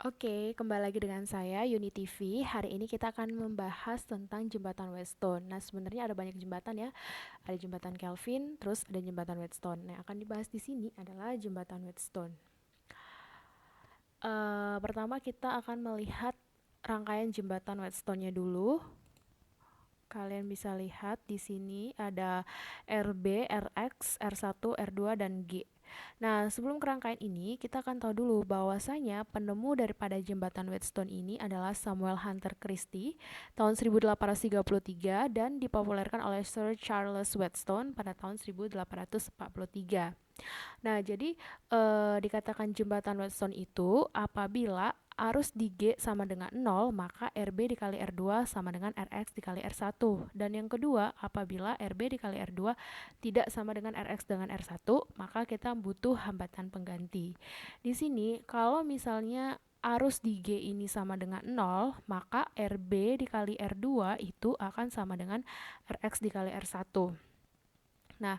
Oke, kembali lagi dengan saya Uni TV. Hari ini kita akan membahas tentang jembatan Whetstone. Nah, sebenarnya ada banyak jembatan ya. Ada jembatan Kelvin, terus ada jembatan Whetstone. Nah, yang akan dibahas di sini adalah jembatan Whetstone. Pertama kita akan melihat rangkaian jembatan Whetstone-nya dulu. Kalian bisa lihat di sini ada RB, RX, R1, R2, dan G. Nah, sebelum kerangkaian ini, kita akan tahu dulu bahwasanya penemu daripada jembatan Whetstone ini adalah Samuel Hunter Christie tahun 1833 dan dipopulerkan oleh Sir Charles Whetstone pada tahun 1843. Nah, jadi dikatakan jembatan Whetstone itu apabila arus di G sama dengan 0, maka RB dikali R2 sama dengan RX dikali R1. Dan yang kedua, apabila RB dikali R2 tidak sama dengan RX dengan R1, maka kita butuh hambatan pengganti. Di sini, kalau misalnya arus di G ini sama dengan 0, maka RB dikali R2 itu akan sama dengan RX dikali R1. Nah,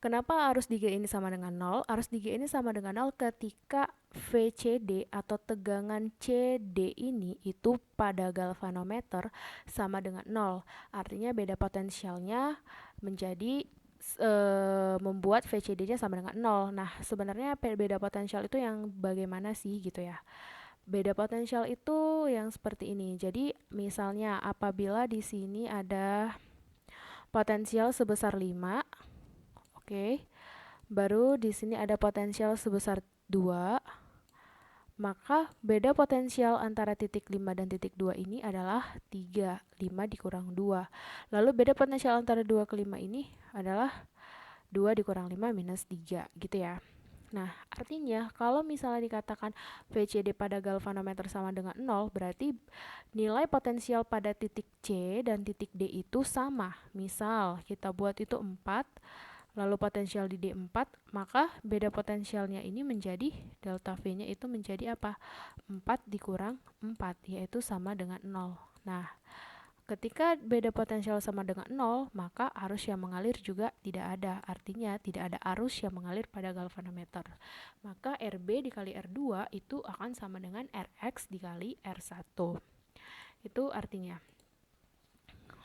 kenapa arus di G ini sama dengan 0? Arus di G ini sama dengan 0 ketika VCD atau tegangan CD ini itu pada galvanometer sama dengan 0. Artinya beda potensialnya menjadi membuat VCD-nya sama dengan 0. Nah, sebenarnya beda potensial itu yang bagaimana sih gitu ya. Beda potensial itu yang seperti ini. Jadi, misalnya apabila di sini ada potensial sebesar 5, oke. Baru di sini ada potensial sebesar 2, maka beda potensial antara titik 5 dan titik 2 ini adalah 3, 5 dikurang 2. Lalu beda potensial antara 2 ke 5 ini adalah 2 dikurang 5 minus 3, gitu ya. Nah, artinya kalau misalnya dikatakan VCD pada galvanometer sama dengan 0, berarti nilai potensial pada titik C dan titik D itu sama. Misal, kita buat itu 4, lalu potensial di D4, maka beda potensialnya ini menjadi delta V-nya itu menjadi apa? 4 dikurang 4, yaitu sama dengan 0. Nah, ketika beda potensial sama dengan 0, maka arus yang mengalir juga tidak ada. Artinya tidak ada arus yang mengalir pada galvanometer. Maka RB dikali R2 itu akan sama dengan RX dikali R1. Itu artinya.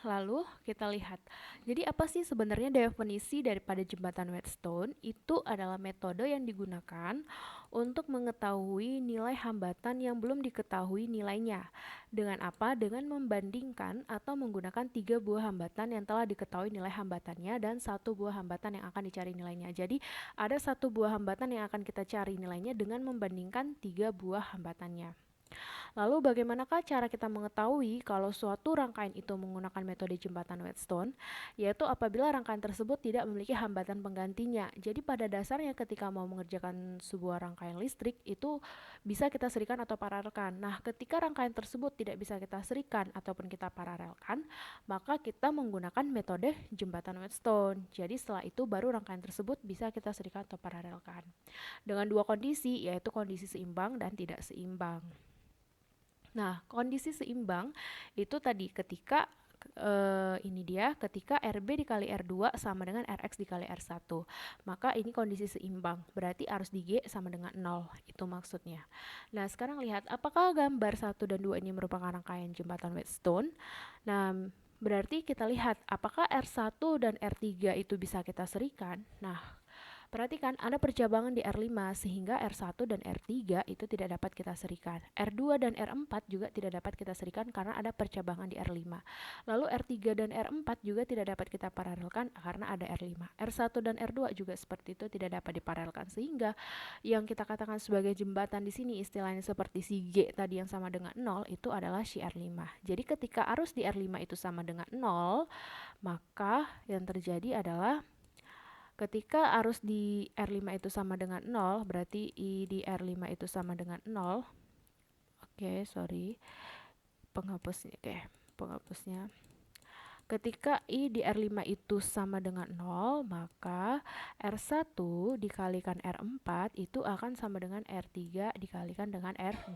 Lalu kita lihat. Jadi apa sih sebenarnya definisi daripada jembatan Whetstone? Itu adalah metode yang digunakan untuk mengetahui nilai hambatan yang belum diketahui nilainya. Dengan apa? Dengan membandingkan atau menggunakan 3 buah hambatan yang telah diketahui nilai hambatannya dan 1 buah hambatan yang akan dicari nilainya. Jadi ada 1 buah hambatan yang akan kita cari nilainya dengan membandingkan 3 buah hambatannya. Lalu bagaimanakah cara kita mengetahui kalau suatu rangkaian itu menggunakan metode jembatan Whetstone? Yaitu apabila rangkaian tersebut tidak memiliki hambatan penggantinya. Jadi pada dasarnya ketika mau mengerjakan sebuah rangkaian listrik itu bisa kita serikan atau paralelkan. Nah, ketika rangkaian tersebut tidak bisa kita serikan ataupun kita paralelkan, maka kita menggunakan metode jembatan Whetstone. Jadi setelah itu baru rangkaian tersebut bisa kita serikan atau paralelkan. Dengan dua kondisi, yaitu kondisi seimbang dan tidak seimbang. Nah, kondisi seimbang itu tadi ketika ini dia ketika RB dikali R2 sama dengan RX dikali R1. Maka ini kondisi seimbang, berarti arus di G sama dengan 0, itu maksudnya. Nah, sekarang lihat apakah gambar 1 dan 2 ini merupakan rangkaian jembatan Whetstone. Nah, berarti kita lihat apakah R1 dan R3 itu bisa kita serikan. Nah, perhatikan ada percabangan di R5 sehingga R1 dan R3 itu tidak dapat kita serikan. R2 dan R4 juga tidak dapat kita serikan karena ada percabangan di R5. Lalu R3 dan R4 juga tidak dapat kita paralelkan karena ada R5. R1 dan R2 juga seperti itu tidak dapat diparalelkan sehingga yang kita katakan sebagai jembatan di sini istilahnya seperti si G tadi yang sama dengan 0 itu adalah si R5. Jadi ketika arus di R5 itu sama dengan 0, maka yang terjadi adalah ketika arus di R5 itu sama dengan 0, berarti I di R5 itu sama dengan 0. Oke, sorry. Penghapusnya, penghapusnya. Ketika I di R5 itu sama dengan 0, maka R1 dikalikan R4 itu akan sama dengan R3 dikalikan dengan R2.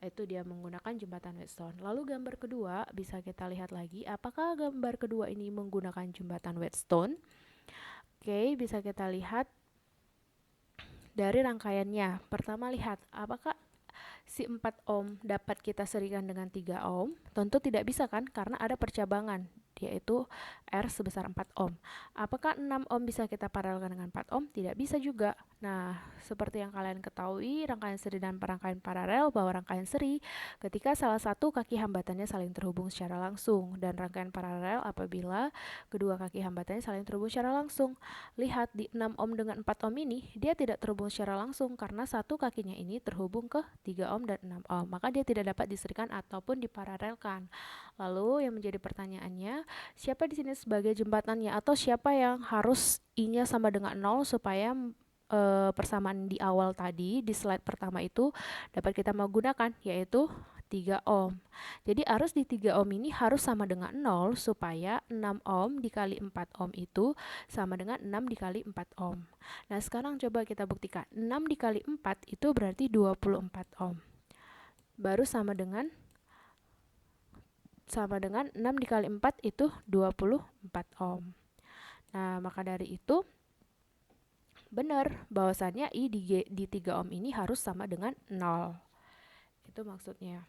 Itu dia menggunakan jembatan Whetstone. Lalu gambar kedua bisa kita lihat lagi, apakah gambar kedua ini menggunakan jembatan Whetstone? Oke, bisa kita lihat dari rangkaiannya. Pertama lihat, apakah si 4 ohm dapat kita serikan dengan 3 ohm? Tentu tidak bisa kan, karena ada percabangan, yaitu R sebesar 4 ohm. Apakah 6 ohm bisa kita paralelkan dengan 4 ohm? Tidak bisa juga. Nah, seperti yang kalian ketahui, rangkaian seri dan perangkaian paralel, bahwa rangkaian seri ketika salah satu kaki hambatannya saling terhubung secara langsung, dan rangkaian paralel apabila kedua kaki hambatannya saling terhubung secara langsung. Lihat di 6 ohm dengan 4 ohm ini, dia tidak terhubung secara langsung karena satu kakinya ini terhubung ke 3 ohm dan 6 ohm. Maka dia tidak dapat diserikan ataupun diparalelkan. Lalu yang menjadi pertanyaannya, siapa di sini sebagai jembatannya, atau siapa yang harus I-nya sama dengan 0 supaya persamaan di awal tadi di slide pertama itu dapat kita menggunakan, yaitu 3 ohm. Jadi arus di 3 ohm ini harus sama dengan 0 supaya 6 ohm dikali 4 ohm itu sama dengan 6 dikali 4 ohm. Nah, sekarang coba kita buktikan. 6 dikali 4 itu berarti 24 ohm. Baru sama dengan 6 dikali 4 itu 24 ohm. Nah, maka dari itu benar bahwasannya I di 3 ohm ini harus sama dengan 0. Itu maksudnya.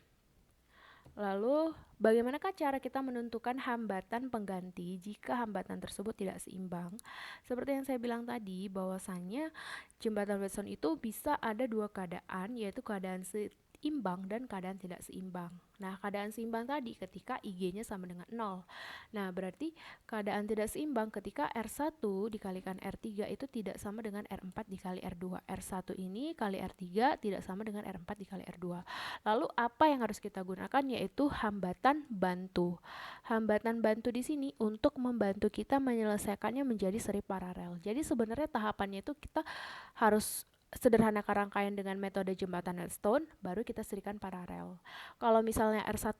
Lalu, bagaimanakah cara kita menentukan hambatan pengganti jika hambatan tersebut tidak seimbang? Seperti yang saya bilang tadi, bahwasannya jembatan Wheatstone itu bisa ada dua keadaan, yaitu keadaan seimbang dan keadaan tidak seimbang. Nah, keadaan seimbang tadi ketika IG-nya sama dengan 0. Nah, berarti keadaan tidak seimbang ketika R1 dikalikan R3 itu tidak sama dengan R4 dikali R2. R1 ini kali R3 tidak sama dengan R4 dikali R2. Lalu apa yang harus kita gunakan, yaitu hambatan bantu. Hambatan bantu di sini untuk membantu kita menyelesaikannya menjadi seri paralel. Jadi sebenarnya tahapannya itu kita harus sederhanakan rangkaian dengan metode jembatan Wheatstone, baru kita serikan paralel. Kalau misalnya R1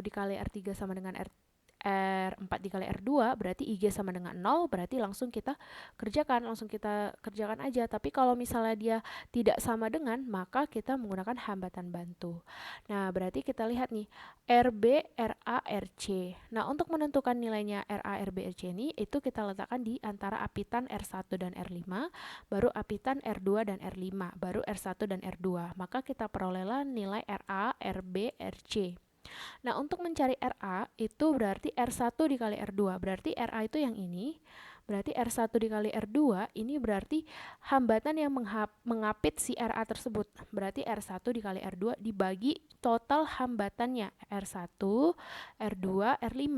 dikali R3 sama dengan R4 dikali R2, berarti IG sama dengan 0, berarti langsung kita kerjakan aja. Tapi kalau misalnya dia tidak sama dengan, maka kita menggunakan hambatan bantu. Nah, berarti kita lihat nih, RB, RA, RC. Nah, untuk menentukan nilainya RA, RB, RC ini, itu kita letakkan di antara apitan R1 dan R5, baru apitan R2 dan R5, baru R1 dan R2. Maka kita perolehlah nilai RA, RB, RC. Nah, untuk mencari RA itu berarti R1 dikali R2. Berarti RA itu yang ini. Berarti R1 dikali R2 ini berarti hambatan yang mengapit si RA tersebut. Berarti R1 dikali R2 dibagi total hambatannya R1, R2, R5.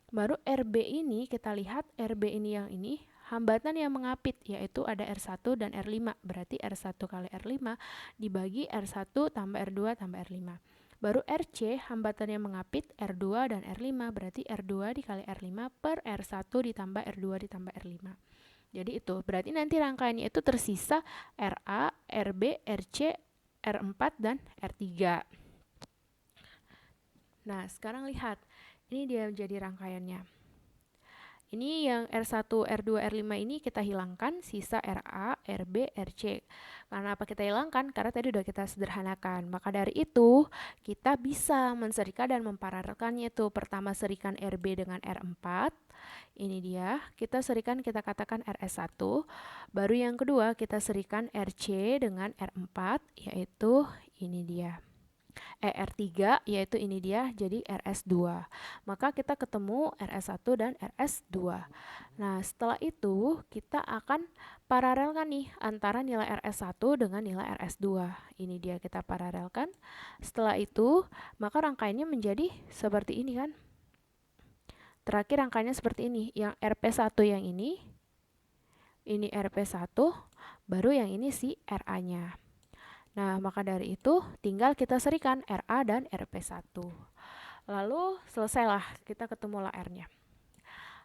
Baru RB ini kita lihat, RB ini yang ini hambatan yang mengapit, yaitu ada R1 dan R5. Berarti R1 kali R5 dibagi R1 tambah R2 tambah R5. Baru RC, hambatan yang mengapit R2 dan R5, berarti R2 dikali R5 per R1 ditambah R2 ditambah R5. Jadi itu, berarti nanti rangkaiannya itu tersisa RA, RB, RC, R4, dan R3. Nah, sekarang lihat, ini dia jadi rangkaiannya. Ini yang R1, R2, R5 ini kita hilangkan, sisa RA, RB, RC. Karena apa kita hilangkan? Karena tadi udah kita sederhanakan. Maka dari itu, kita bisa menserikan dan memparalelkannya itu. Pertama serikan RB dengan R4. Ini dia, kita serikan, kita katakan RS1. Baru yang kedua, kita serikan RC dengan R4, yaitu ini dia. R3, yaitu ini dia, jadi RS2. Maka kita ketemu RS1 dan RS2. Nah, setelah itu kita akan paralelkan nih antara nilai RS1 dengan nilai RS2. Ini dia, kita paralelkan. Setelah itu, maka rangkaiannya menjadi seperti ini kan. Terakhir rangkaiannya seperti ini, yang RP1 yang ini RP1, baru yang ini si RA-nya. Nah, maka dari itu tinggal kita serikan RA dan RP1. Lalu selesailah, kita ketemulah R-nya.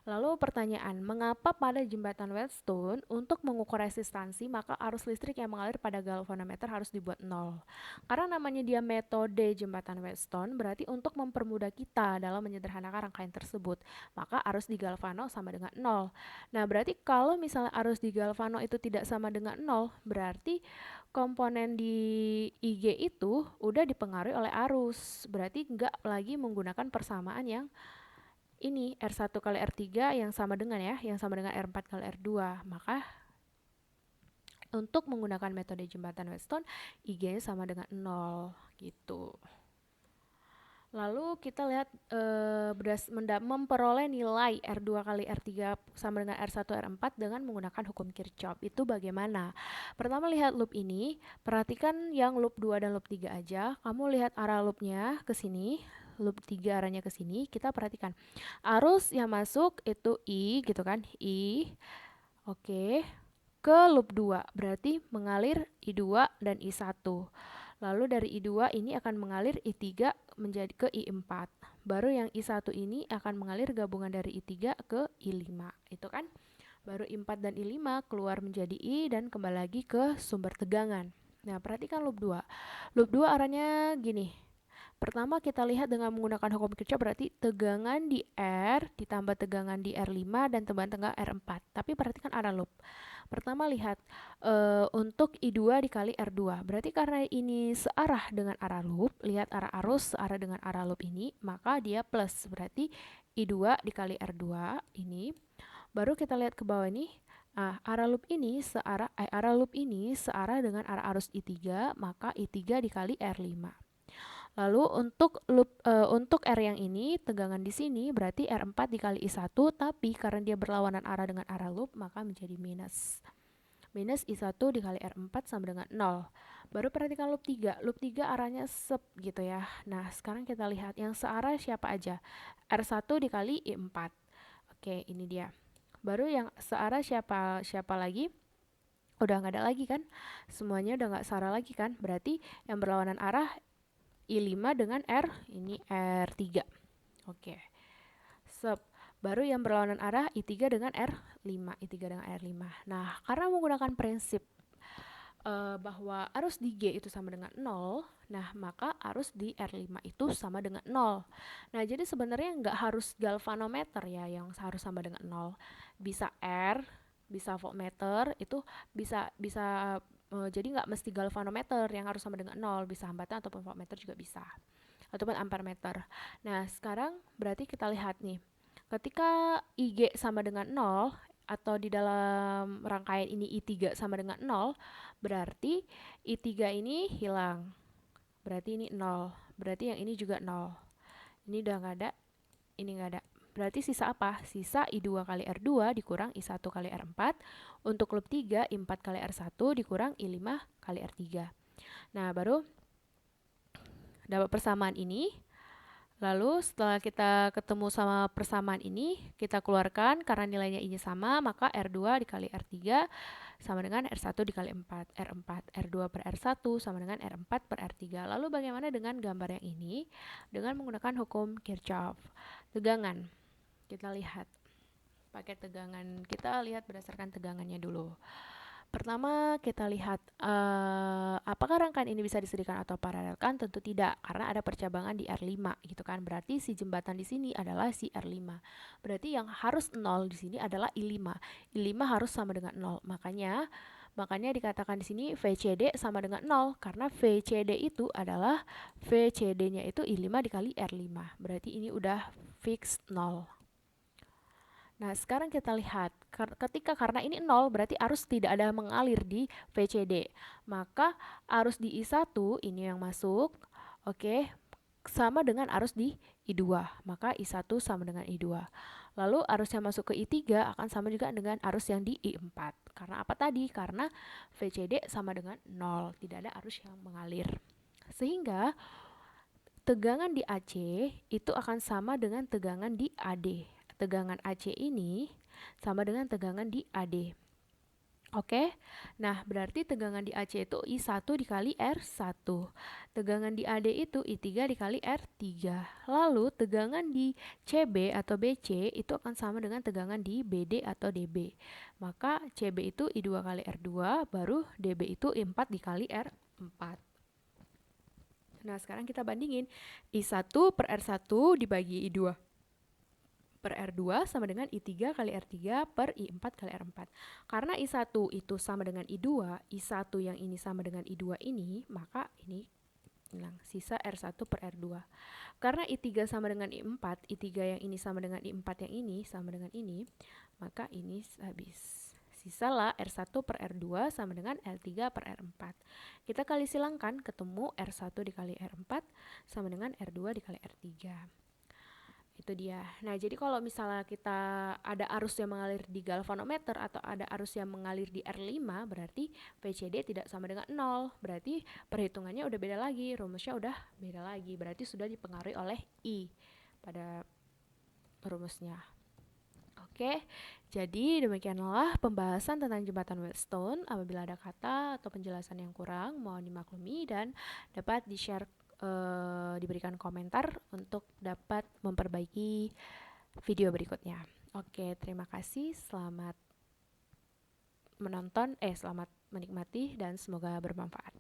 Lalu pertanyaan, mengapa pada jembatan Wheatstone untuk mengukur resistansi maka arus listrik yang mengalir pada galvanometer harus dibuat 0? Karena namanya dia metode jembatan Wheatstone, berarti untuk mempermudah kita dalam menyederhanakan rangkaian tersebut, maka arus di galvano sama dengan 0. Nah, berarti kalau misalnya arus di galvano itu tidak sama dengan 0, berarti komponen di IG itu udah dipengaruhi oleh arus. Berarti nggak lagi menggunakan persamaan yang ini R1 kali R3 yang sama dengan R4 kali R2. Maka Untuk menggunakan metode jembatan Wheatstone, IG-nya sama dengan 0 gitu. Lalu kita lihat memperoleh nilai R2 kali R3 sama dengan R1 R4 dengan menggunakan hukum Kirchhoff. Itu bagaimana? Pertama lihat loop ini, perhatikan yang loop 2 dan loop 3 aja. Kamu lihat arah loopnya ke sini, loop 3 arahnya ke sini. Kita perhatikan arus yang masuk itu I gitu kan, I. Oke. Ke loop 2, berarti mengalir I2 dan I1. Lalu dari I2 ini akan mengalir I3 menjadi ke I4. Baru yang I1 ini akan mengalir gabungan dari I3 ke I5. Itu kan? Baru I4 dan I5 keluar menjadi I dan kembali lagi ke sumber tegangan. Nah, perhatikan loop 2. Loop 2 arahnya gini. Pertama kita lihat dengan menggunakan hukum Kirchhoff berarti tegangan di R ditambah tegangan di R5 dan tegangan R4. Tapi perhatikan arah loop. Pertama lihat untuk I2 dikali R2. Berarti karena ini searah dengan arah loop, lihat arah arus searah dengan arah loop ini, maka dia plus. Berarti I2 dikali R2 ini. Baru kita lihat ke bawah ini. Arah loop ini searah dengan arah arus I3, maka I3 dikali R5. Lalu untuk R yang ini tegangan di sini berarti R4 dikali I1, tapi karena dia berlawanan arah dengan arah loop maka menjadi minus. Minus I1 dikali R4 sama dengan 0. Baru perhatikan loop 3. Loop 3 arahnya sep gitu ya. Nah, sekarang kita lihat yang searah siapa aja. R1 dikali I4. Oke, ini dia. Baru yang searah siapa lagi? Udah nggak ada lagi kan? Semuanya udah nggak searah lagi kan? Berarti yang berlawanan arah I5 dengan R, ini R3. Oke. Sep. Baru yang berlawanan arah I3 dengan R5. I3 dengan R5. Nah, karena menggunakan prinsip bahwa arus di G itu sama dengan 0, nah maka arus di R5 itu sama dengan 0. Nah, jadi sebenarnya nggak harus galvanometer ya yang harus sama dengan 0. Bisa R, bisa voltmeter, itu bisa jadi nggak mesti galvanometer yang harus sama dengan 0, bisa hambatan ataupun voltmeter juga bisa, ataupun ampermeter. Nah, sekarang berarti kita lihat nih, ketika IG sama dengan 0 atau di dalam rangkaian ini I3 sama dengan 0, berarti I3 ini hilang. Berarti ini 0. Berarti yang ini juga 0. Ini udah nggak ada, ini nggak ada. Berarti sisa apa? Sisa I2 kali R2 dikurang I1 kali R4. Untuk loop 3, I4 kali R1 dikurang I5 kali R3. Nah, baru dapat persamaan ini. Lalu setelah kita ketemu sama persamaan ini, kita keluarkan karena nilainya ini sama, maka R2 dikali R3 sama dengan R1 dikali 4, R4. R2 per R1 sama dengan R4 per R3. Lalu bagaimana dengan gambar yang ini? Dengan menggunakan hukum Kirchhoff. Tegangan. Kita lihat. Pakai tegangan. Kita lihat berdasarkan tegangannya dulu. Pertama kita lihat apakah rangkaian ini bisa disediakan atau paralelkan? Tentu tidak, karena ada percabangan di R5 gitu kan. Berarti si jembatan di sini adalah si R5. Berarti yang harus 0 di sini adalah I5. I5 harus sama dengan 0. Makanya dikatakan di sini VCD sama dengan 0 karena VCD itu adalah VCD-nya itu I5 dikali R5. Berarti ini udah fix 0. Nah, sekarang kita lihat, karena ini 0, berarti arus tidak ada mengalir di VCD. Maka arus di I1, ini yang masuk, oke, sama dengan arus di I2. Maka I1 sama dengan I2. Lalu arus yang masuk ke I3 akan sama juga dengan arus yang di I4. Karena apa tadi? Karena VCD sama dengan 0, tidak ada arus yang mengalir. Sehingga tegangan di AC itu akan sama dengan tegangan di AD. Tegangan AC ini sama dengan tegangan di AD. Oke, nah berarti tegangan di AC itu I1 dikali R1. Tegangan di AD itu I3 dikali R3. Lalu tegangan di CB atau BC itu akan sama dengan tegangan di BD atau DB. Maka CB itu I2 kali R2, baru DB itu I4 dikali R4. Nah, sekarang kita bandingin I1 per R1 dibagi I2 per R2 sama dengan I3 kali R3 per I4 kali R4. Karena I1 itu sama dengan I2, I1 yang ini sama dengan I2 ini, maka ini hilang. Sisa R1 per R2. Karena I3 sama dengan I4 yang ini sama dengan I4 yang ini sama dengan ini, maka ini habis. Sisalah R1 per R2 sama dengan R3 per R4. Kita kali silangkan, ketemu R1 dikali R4 sama dengan R2 dikali R3. Itu dia. Nah, jadi kalau misalnya kita ada arus yang mengalir di galvanometer atau ada arus yang mengalir di R5, berarti VCD tidak sama dengan 0. Berarti perhitungannya udah beda lagi, rumusnya udah beda lagi. Berarti sudah dipengaruhi oleh I pada rumusnya. Oke, jadi demikianlah pembahasan tentang jembatan Wheatstone. Apabila ada kata atau penjelasan yang kurang, mohon dimaklumi dan dapat di-share, diberikan komentar untuk dapat memperbaiki video berikutnya. Oke, terima kasih. Selamat menonton, selamat menikmati dan semoga bermanfaat.